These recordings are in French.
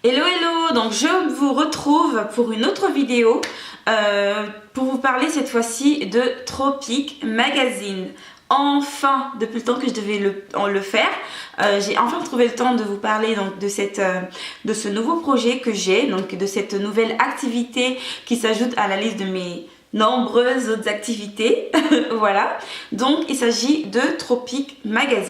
Hello hello, donc je vous retrouve pour une autre vidéo pour vous parler cette fois-ci de Tropic Magazine. Enfin, depuis le temps que je devais le faire, j'ai enfin trouvé le temps de vous parler donc, de ce nouveau projet que j'ai, donc de cette nouvelle activité qui s'ajoute à la liste de mes nombreuses autres activités. Voilà, donc il s'agit de Tropic Magazine.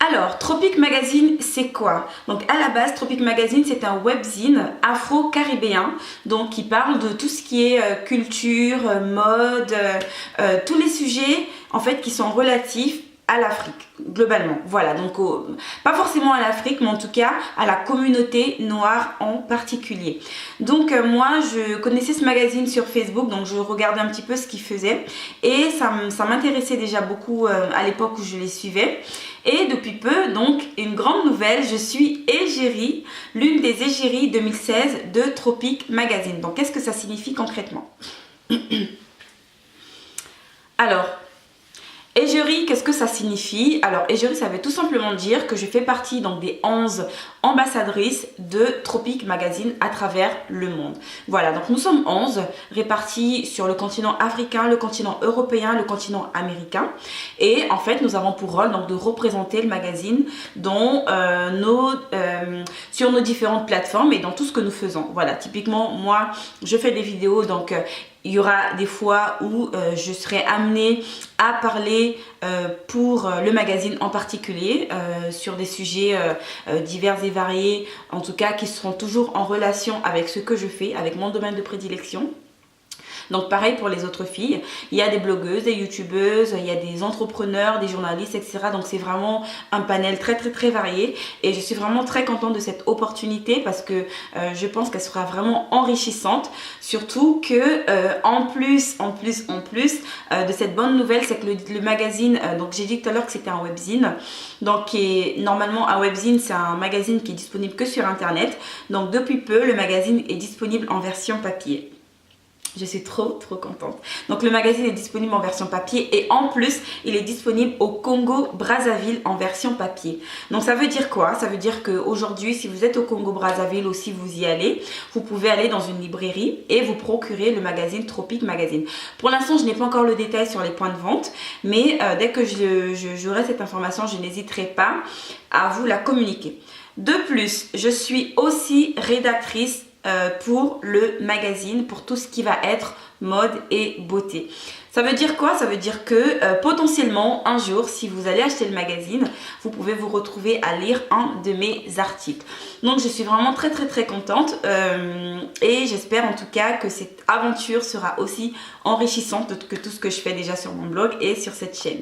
Alors, Tropic Magazine, c'est quoi? Donc à la base, Tropic Magazine, c'est un webzine afro-caribéen, donc qui parle de tout ce qui est culture, mode, tous les sujets en fait qui sont relatifs à l'Afrique, globalement. Voilà, donc pas forcément à l'Afrique, mais en tout cas à la communauté noire en particulier. Donc moi, je connaissais ce magazine sur Facebook, donc je regardais un petit peu ce qu'il faisait et ça m'intéressait déjà beaucoup à l'époque où je les suivais. Et depuis peu, donc, une grande nouvelle, je suis égérie, l'une des égéries 2016 de Tropic Magazine. Donc, qu'est-ce que ça signifie concrètement? Alors, égérie, qu'est-ce que ça signifie? Alors, égérie, ça veut tout simplement dire que je fais partie donc, des 11 ambassadrices de Tropic Magazine à travers le monde. Voilà, donc nous sommes 11 répartis sur le continent africain, le continent européen, le continent américain. Et en fait, nous avons pour rôle donc, de représenter le magazine sur nos différentes plateformes et dans tout ce que nous faisons. Voilà, typiquement, moi, je fais des vidéos, donc il y aura des fois où je serai amenée à parler pour le magazine en particulier sur des sujets divers et variés, en tout cas qui seront toujours en relation avec ce que je fais, avec mon domaine de prédilection. Donc pareil pour les autres filles, il y a des blogueuses, des youtubeuses, il y a des entrepreneurs, des journalistes, etc. Donc c'est vraiment un panel très varié et je suis vraiment très contente de cette opportunité parce que je pense qu'elle sera vraiment enrichissante. Surtout que en plus de cette bonne nouvelle, c'est que le magazine, donc j'ai dit tout à l'heure que c'était un webzine, donc normalement un webzine c'est un magazine qui est disponible que sur internet. Donc depuis peu le magazine est disponible en version papier. Je suis trop contente. Donc le magazine est disponible en version papier et en plus il est disponible au Congo Brazzaville en version papier. Donc ça veut dire quoi? Ça veut dire qu'aujourd'hui si vous êtes au Congo Brazzaville ou si vous y allez, vous pouvez aller dans une librairie et vous procurer le magazine Tropic Magazine. Pour l'instant je n'ai pas encore le détail sur les points de vente, mais dès que j'aurai cette information, je n'hésiterai pas à vous la communiquer. De plus, je suis aussi rédactrice pour le magazine, pour tout ce qui va être mode et beauté. Ça veut dire quoi? Ça veut dire que potentiellement un jour, si vous allez acheter le magazine, vous pouvez vous retrouver à lire un de mes articles. Donc je suis vraiment très contente et j'espère en tout cas que cette aventure sera aussi enrichissante que tout ce que je fais déjà sur mon blog et sur cette chaîne.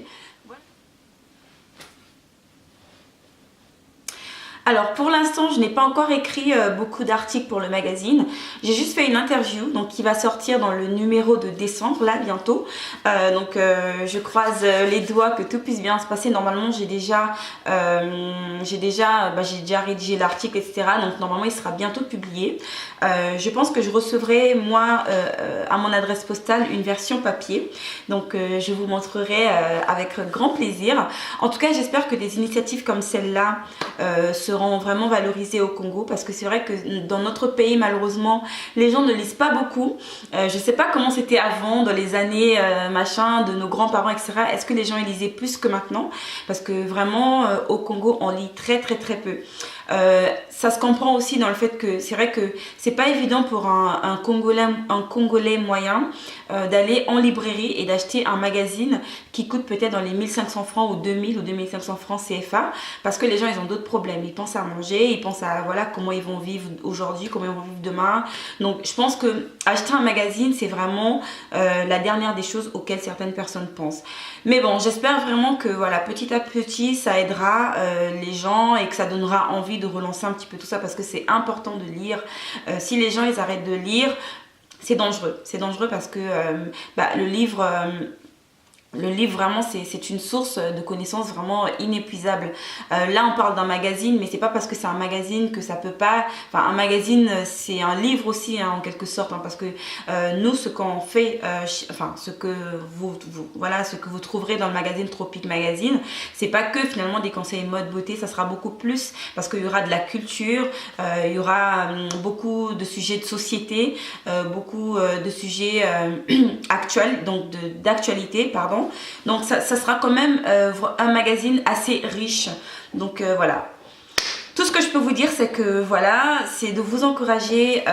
Alors pour l'instant je n'ai pas encore écrit beaucoup d'articles pour le magazine, j'ai juste fait une interview donc qui va sortir dans le numéro de décembre là bientôt, je croise les doigts que tout puisse bien se passer. Normalement j'ai déjà rédigé l'article, etc. Donc normalement il sera bientôt publié. Je pense que je recevrai moi à mon adresse postale une version papier, donc je vous montrerai avec grand plaisir. En tout cas j'espère que des initiatives comme celle-là seront vraiment valorisées au Congo, parce que c'est vrai que dans notre pays malheureusement les gens ne lisent pas beaucoup. Je sais pas comment c'était avant, dans les années de nos grands-parents, etc. Est-ce que les gens y lisaient plus que maintenant? Parce que vraiment au Congo on lit très peu. Ça se comprend aussi dans le fait que c'est vrai que c'est pas évident pour un Congolais moyen d'aller en librairie et d'acheter un magazine qui coûte peut-être dans les 1500 francs ou 2000 ou 2500 francs CFA, parce que les gens ils ont d'autres problèmes, ils pensent à manger, ils pensent à voilà comment ils vont vivre aujourd'hui, comment ils vont vivre demain. Donc je pense que acheter un magazine c'est vraiment la dernière des choses auxquelles certaines personnes pensent. Mais bon, j'espère vraiment que voilà, petit à petit ça aidera les gens et que ça donnera envie de relancer un petit peu tout ça, parce que c'est important de lire. Si les gens ils arrêtent de lire, c'est dangereux parce que le livre Le livre, vraiment, c'est une source de connaissances vraiment inépuisable. Là, on parle d'un magazine, mais c'est pas parce que c'est un magazine que ça peut pas... Enfin, un magazine, c'est un livre aussi, hein, en quelque sorte, hein, parce que nous, ce qu'on fait, enfin, ce que voilà, ce que vous trouverez dans le magazine Tropic Magazine, c'est pas que finalement des conseils mode beauté, ça sera beaucoup plus, parce qu'il y aura de la culture, il y aura beaucoup de sujets de société, beaucoup de sujets actuels, donc d'actualité, pardon. Donc ça sera quand même un magazine assez riche. Donc voilà. Tout ce que je peux vous dire, c'est que voilà, c'est de vous encourager,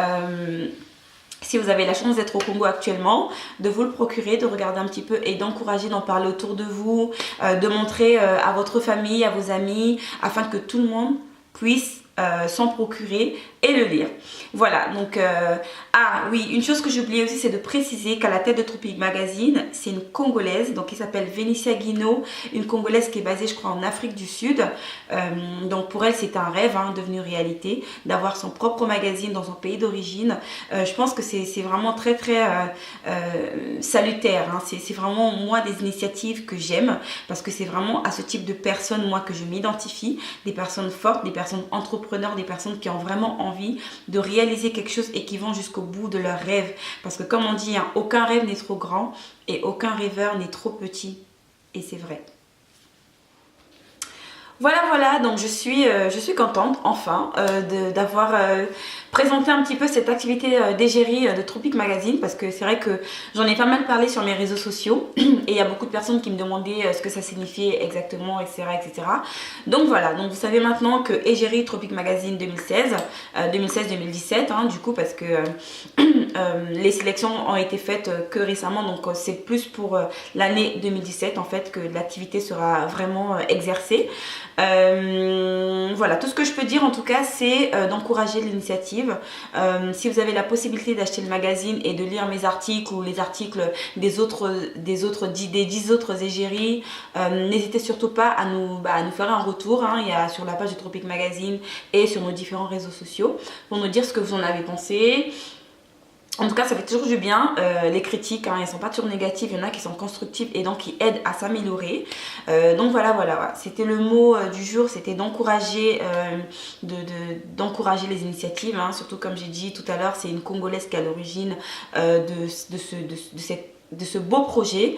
si vous avez la chance d'être au Congo actuellement, de vous le procurer, de regarder un petit peu et d'encourager, d'en parler autour de vous, de montrer à votre famille, à vos amis, afin que tout le monde puisse s'en procurer et le lire. Voilà, donc ah oui, une chose que j'ai oublié aussi, c'est de préciser qu'à la tête de Tropic Magazine, c'est une Congolaise, donc qui s'appelle Vénitia Guino, une Congolaise qui est basée, je crois, en Afrique du Sud. Donc pour elle, c'est un rêve, hein, devenu réalité, d'avoir son propre magazine dans son pays d'origine. Je pense que c'est vraiment très très salutaire, hein. C'est vraiment, moi, des initiatives que j'aime, parce que c'est vraiment à ce type de personnes, moi, que je m'identifie, des personnes fortes, des personnes entrepreneurs, des personnes qui ont vraiment envie de réaliser quelque chose et qui vont jusqu'au bout de leurs rêves. Parce que comme on dit, hein, aucun rêve n'est trop grand et aucun rêveur n'est trop petit. Et c'est vrai. Voilà, donc je suis contente enfin d'avoir présenté un petit peu cette activité d'égérie de Tropic Magazine, parce que c'est vrai que j'en ai pas mal parlé sur mes réseaux sociaux et il y a beaucoup de personnes qui me demandaient ce que ça signifiait exactement, etc. Donc voilà, donc vous savez maintenant que égérie Tropic Magazine 2016-2017, hein, du coup, parce que les sélections ont été faites que récemment, donc c'est plus pour l'année 2017 en fait que l'activité sera vraiment exercée. Voilà, tout ce que je peux dire en tout cas, c'est d'encourager l'initiative. Si vous avez la possibilité d'acheter le magazine et de lire mes articles ou les articles des 10 autres égéries, n'hésitez surtout pas à nous faire un retour, hein. Il y a sur la page de Tropic Magazine et sur nos différents réseaux sociaux pour nous dire ce que vous en avez pensé. En tout cas, ça fait toujours du bien. Les critiques, hein, elles ne sont pas toujours négatives, il y en a qui sont constructives et donc qui aident à s'améliorer. Donc voilà. C'était le mot du jour, c'était d'encourager d'encourager les initiatives, hein. Surtout, comme j'ai dit tout à l'heure, c'est une Congolaise qui est à l'origine de ce beau projet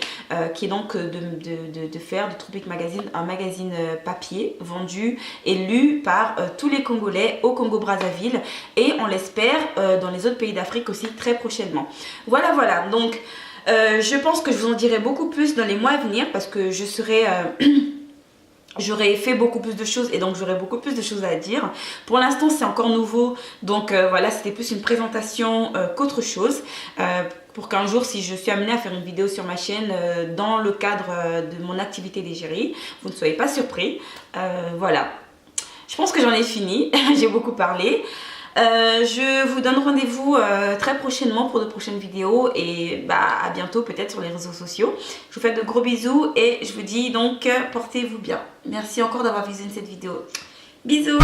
qui est donc de faire de Tropic Magazine un magazine papier vendu et lu par tous les Congolais au Congo-Brazzaville et on l'espère dans les autres pays d'Afrique aussi très prochainement. Voilà, donc je pense que je vous en dirai beaucoup plus dans les mois à venir parce que je serai... j'aurais fait beaucoup plus de choses et donc j'aurais beaucoup plus de choses à dire. Pour l'instant, c'est encore nouveau, donc voilà, c'était plus une présentation qu'autre chose. Pour qu'un jour, si je suis amenée à faire une vidéo sur ma chaîne dans le cadre de mon activité d'égérie, vous ne soyez pas surpris. Voilà, je pense que j'en ai fini, j'ai beaucoup parlé. Je vous donne rendez-vous très prochainement pour de prochaines vidéos et à bientôt peut-être sur les réseaux sociaux. Je vous fais de gros bisous et je vous dis donc portez-vous bien. Merci encore d'avoir visionné cette vidéo. Bisous.